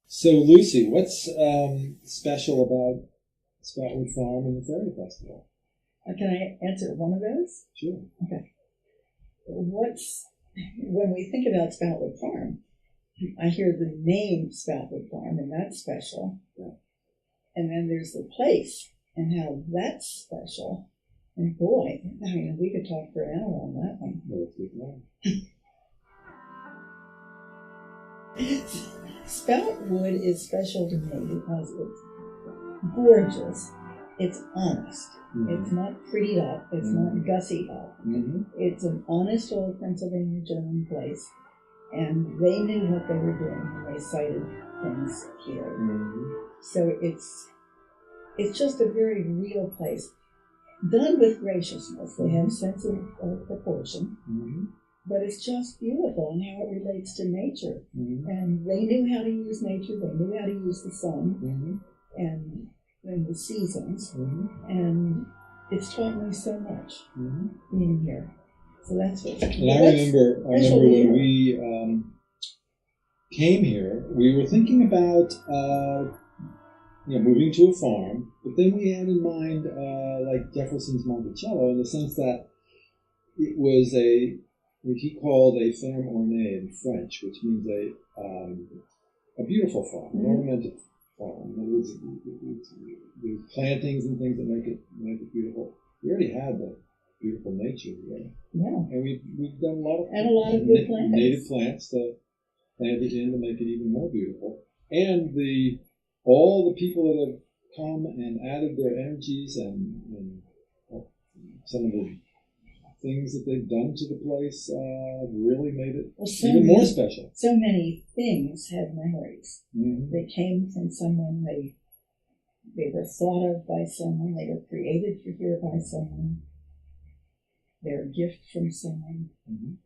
So, Lucy, what's special about Spoutwood Farm and the Fairie Festival? Can I answer one of those? Sure. Okay. When we think about Spoutwood Farm, I hear the name Spoutwood Farm, and that's special. Yeah. And then there's the place and how that's special. And boy, I mean, we could talk for an hour on that one. Well, that's good one. Spoutwood is special to me because it's gorgeous. It's honest. Mm-hmm. It's not prettied up. It's not gussied up. Mm-hmm. It's an honest old Pennsylvania German place. And they knew what they were doing when they sited things here. Mm-hmm. So it's just a very real place. Done with graciousness. They have a sense of proportion. Mm-hmm. But it's just beautiful and how it relates to nature. Mm-hmm. And they knew how to use nature. They knew how to use the sun and the seasons. Mm-hmm. And it's taught me so much being here. So that's what. And I remember when we came here, we were thinking about moving to a farm, but then we had in mind like Jefferson's Monticello, in the sense that it was what he called a ferme ornée in French, which means a beautiful farm, an ornamented farm. In other words, there's plantings and things that make it beautiful. We already had the beautiful nature here. Yeah. And we've done a lot of good plants. Native plants to plant it in to make it even more beautiful. And all the people that have come and added their energies and some of the things that they've done to the place really made it even more special. So many things have memories. Mm-hmm. They came from someone, they were thought of by someone, they were created here by someone, they're a gift from someone. Mm-hmm.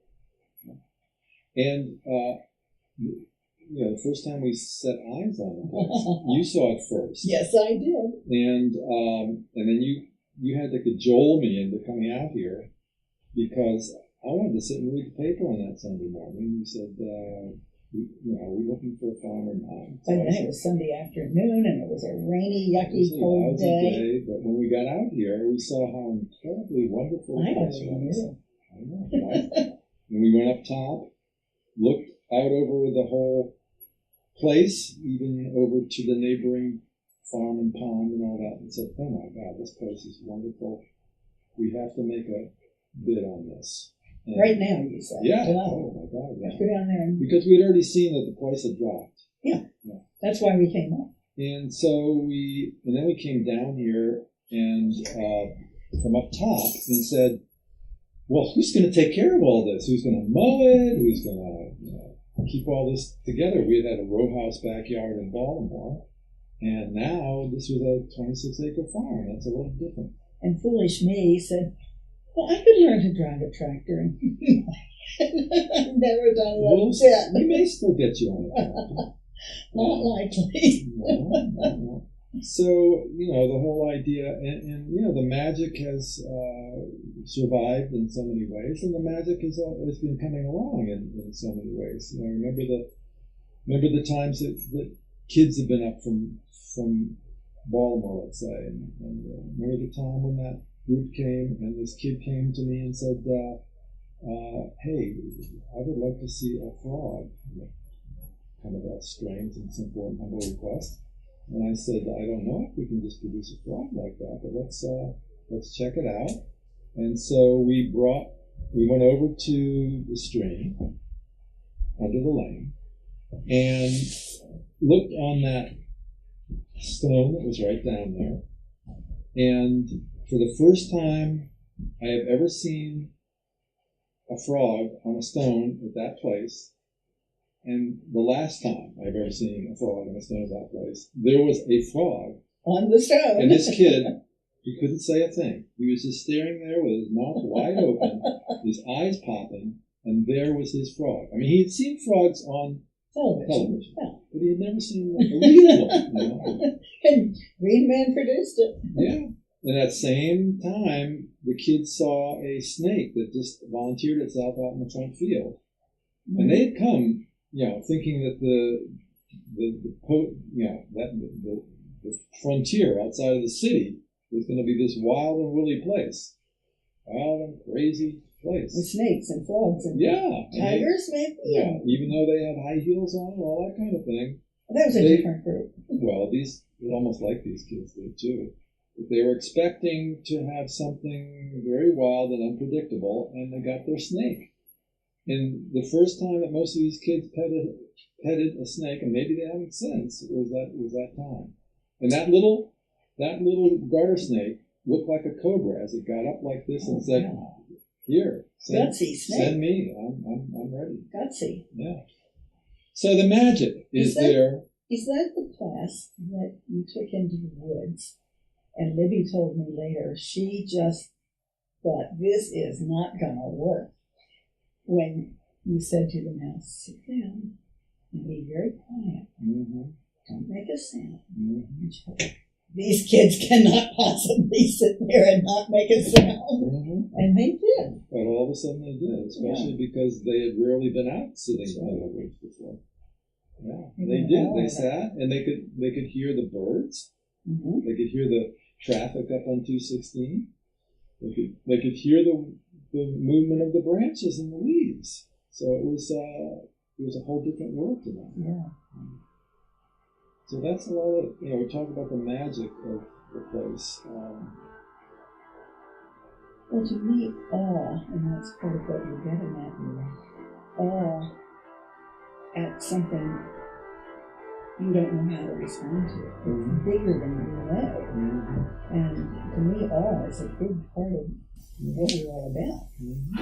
And the first time we set eyes on the place, you saw it first. Yes, I did. And then you had to cajole me into coming out here, because I wanted to sit and read the paper on that Sunday morning. You said, are we looking for a farm or not? By then it was Sunday afternoon, and it was a rainy, yucky, cold day. But when we got out here, we saw how incredibly wonderful the place was. I know, right? And we went up top, looked out over the whole place, even over to the neighboring farm and pond and all that, and said, oh my God, this place is wonderful. We have to make a bid on this. And right now, you said. Yeah. Oh my God. Yeah. Let's go down there. Because we had already seen that the price had dropped. Yeah. That's why we came up. And so then we came down here and from up top and said, well, who's going to take care of all this? Who's going to mow it? Who's going to keep all this together? We had a row house backyard in Baltimore, and now this was a 26-acre farm. That's a little different. And foolish me said, well, I could learn to drive a tractor. I've never done that yet. We may still get you on a tractor. Not likely. No. So, the whole idea, and the magic has survived in so many ways, and the magic has been coming along in so many ways. Remember the times that kids have been up from Baltimore, let's say, and remember the time when that group came and this kid came to me and said, hey, I would like to see a frog. Kind of a strange and simple and humble request. And I said, I don't know if we can just produce a frog like that, but let's check it out. And so we went over to the stream under the lane and looked on that stone that was right down there. And for the first time I have ever seen a frog on a stone at that place, and the last time I've ever seen a frog on a stone at that place, there was a frog on the stone. And this kid, he couldn't say a thing. He was just staring there with his mouth wide open, his eyes popping, and there was his frog. I mean, he had seen frogs on television. Yeah. But he had never seen a real one. And Green Man produced it. Yeah. And at that same time, the kid saw a snake that just volunteered itself out in the front field. Mm-hmm. And they had come, thinking that the frontier outside of the city was going to be this wild and woolly place, wild and crazy place with snakes and frogs and tigers, maybe. Yeah, even though they had high heels on and all that kind of thing. That was a different group. Well, almost like these kids did too. But they were expecting to have something very wild and unpredictable, and they got their snake. And the first time that most of these kids petted a snake, and maybe they haven't since, was that time. And that little garter snake looked like a cobra as it got up like this and said, wow. "Here, Gutsy snake. Send me. I'm ready." Gutsy. Yeah. So the magic is there. Is that the class that you took into the woods? And Libby told me later she just thought this is not gonna work. When you said to the mouse, "Sit down and be very quiet. Mm-hmm. Don't make a sound." Mm-hmm. And she thought, these kids cannot possibly sit there and not make a sound. Mm-hmm. And they did. But all of a sudden they did, especially because they had rarely been out sitting in the woods before. Yeah, they did. They sat and they could hear the birds. Mm-hmm. They could hear the traffic up on 216. They could hear the movement of the branches and the leaves. So it was a whole different world to them. Yeah. So that's a lot of, we talk about the magic of the place. Well, to me, awe, and that's part of what you're getting at here, awe at something you don't know how to respond to. It's bigger than you know. Mm-hmm. And to me, awe is a big part of what we're all about. Mm-hmm.